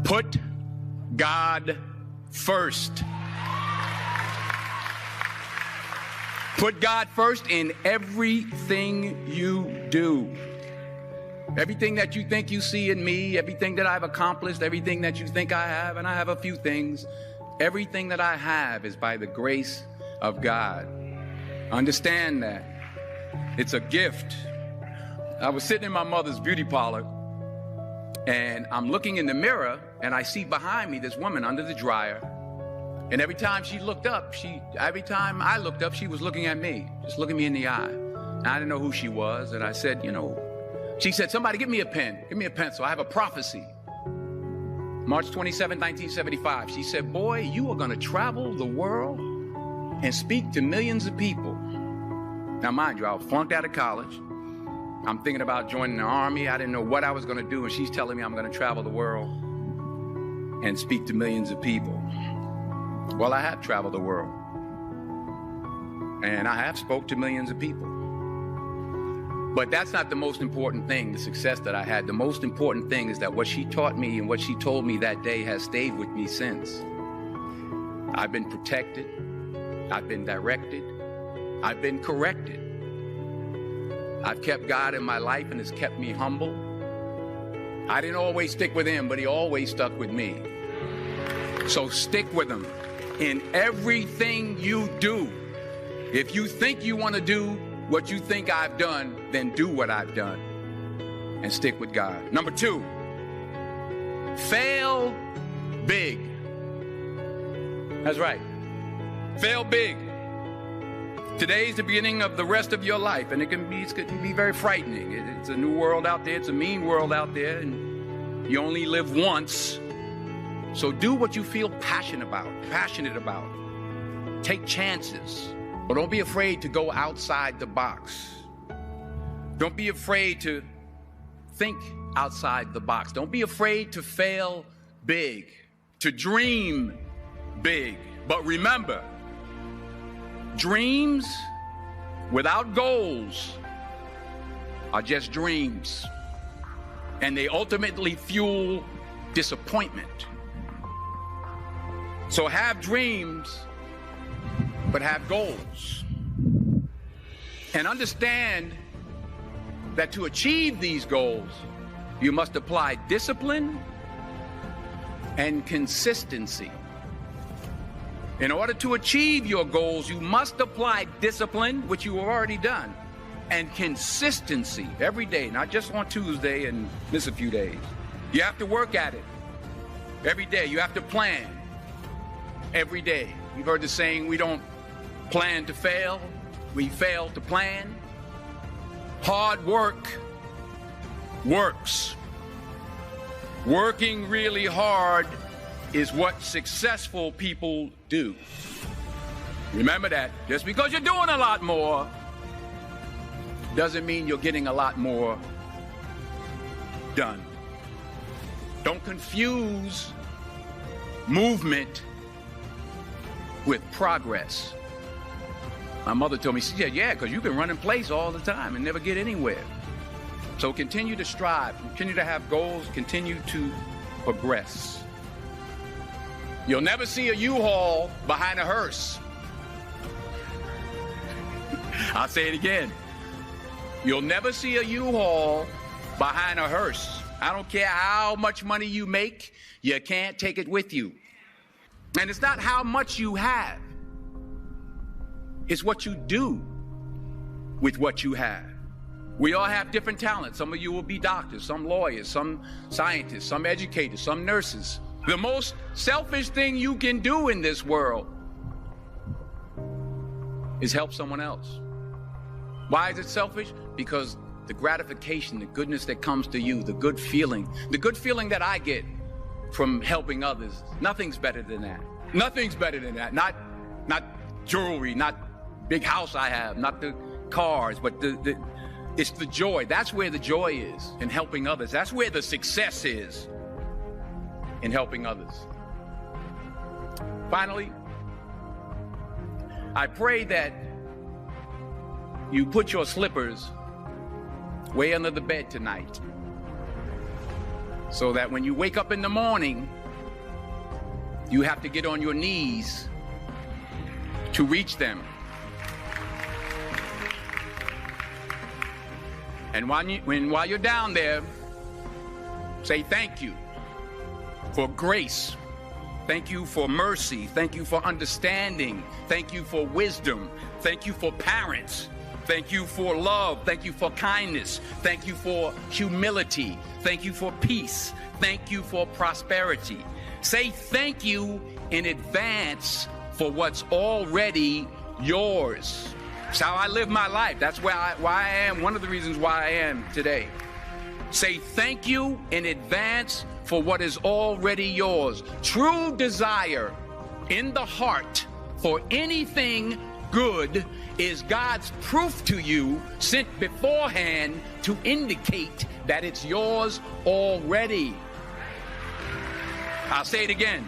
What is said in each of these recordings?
Put God first. Put God first in everything you do. Everything that you think you see in me, everything that I've accomplished, everything that you think I have, and I have a few things, everything that I have is by the grace of God. Understand that. It's a gift. I was sitting in my mother's beauty parlor, and I'm looking in the mirror, and I see behind me this woman under the dryer. And every time I looked up, she was looking at me, just looking me in the eye. And I didn't know who she was. And I said, she said, somebody give me a pen, give me a pencil. I have a prophecy. March 27, 1975. She said, boy, you are going to travel the world and speak to millions of people. Now, mind you, I was flunked out of college. I'm thinking about joining the army. I didn't know what I was going to do. And she's telling me I'm going to travel the world and speak to millions of people. Well, I have traveled the world, and I have spoke to millions of people. But that's not the most important thing, the success that I had. The most important thing is that what she taught me and what she told me that day has stayed with me since. I've been protected. I've been directed. I've been corrected. I've kept God in my life, and it's kept me humble. I didn't always stick with him, but he always stuck with me. So stick with him in everything you do. If you think you want to do what you think I've done, then do what I've done and stick with God. Number 2, fail big. That's right. Fail big. Today's the beginning of the rest of your life, and it can be very frightening. It's a new world out there. It's a mean world out there, and you only live once. So do what you feel passionate about. Take chances. But don't be afraid to go outside the box. Don't be afraid to think outside the box. Don't be afraid to fail big, to dream big. But remember, dreams without goals are just dreams. And they ultimately fuel disappointment. So have dreams, but have goals. And understand that to achieve these goals, you must apply discipline and consistency. In order to achieve your goals, you must apply discipline, which you have already done, and consistency every day, not just on Tuesday and miss a few days. You have to work at it every day. You have to plan every day. You've heard the saying, we don't plan to fail, we fail to plan. Hard work works. Working really hard is what successful people do. Remember that. Just because you're doing a lot more doesn't mean you're getting a lot more done. Don't confuse movement with progress. My mother told me, she said, yeah, because you can run in place all the time and never get anywhere. So continue to strive, continue to have goals, continue to progress. You'll never see a U-Haul behind a hearse. I'll say it again. You'll never see a U-Haul behind a hearse. I don't care how much money you make, you can't take it with you. And it's not how much you have. It's what you do with what you have. We all have different talents. Some of you will be doctors, some lawyers, some scientists, some educators, some nurses. The most selfish thing you can do in this world is help someone else. Why is it selfish? Because the gratification, the goodness that comes to you, the good feeling that I get from helping others, nothing's better than that. Nothing's better than that. Not jewelry, not big house I have, not the cars, but it's the joy. That's where the joy is, in helping others. That's where the success is, in helping others. Finally, I pray that you put your slippers way under the bed tonight. So that when you wake up in the morning, you have to get on your knees to reach them. And while you're down there, say thank you for grace. Thank you for mercy. Thank you for understanding. Thank you for wisdom. Thank you for parents. Thank you for love. Thank you for kindness. Thank you for humility. Thank you for peace. Thank you for prosperity. Say thank you in advance for what's already yours. It's how I live my life. That's why I am, one of the reasons why I am today. Say thank you in advance for what is already yours. True desire in the heart for anything good is God's proof to you, sent beforehand to indicate that it's yours already. I'll say it again.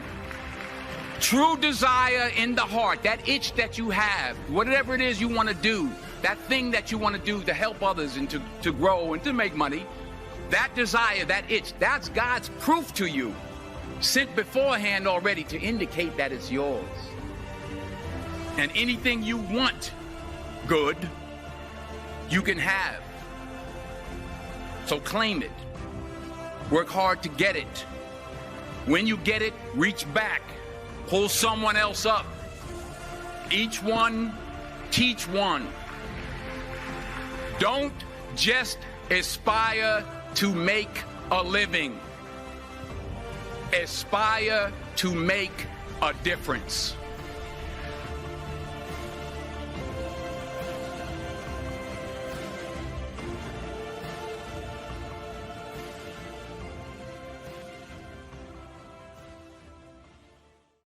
True desire in the heart, that itch that you have, whatever it is you want to do, that thing that you want to do to help others and to grow and to make money, that desire, that itch, that's God's proof to you, sent beforehand already to indicate that it's yours. And anything you want good, you can have. So claim it. Work hard to get it. When you get it, reach back. Pull someone else up. Each one, teach one. Don't just aspire to make a living. Aspire to make a difference.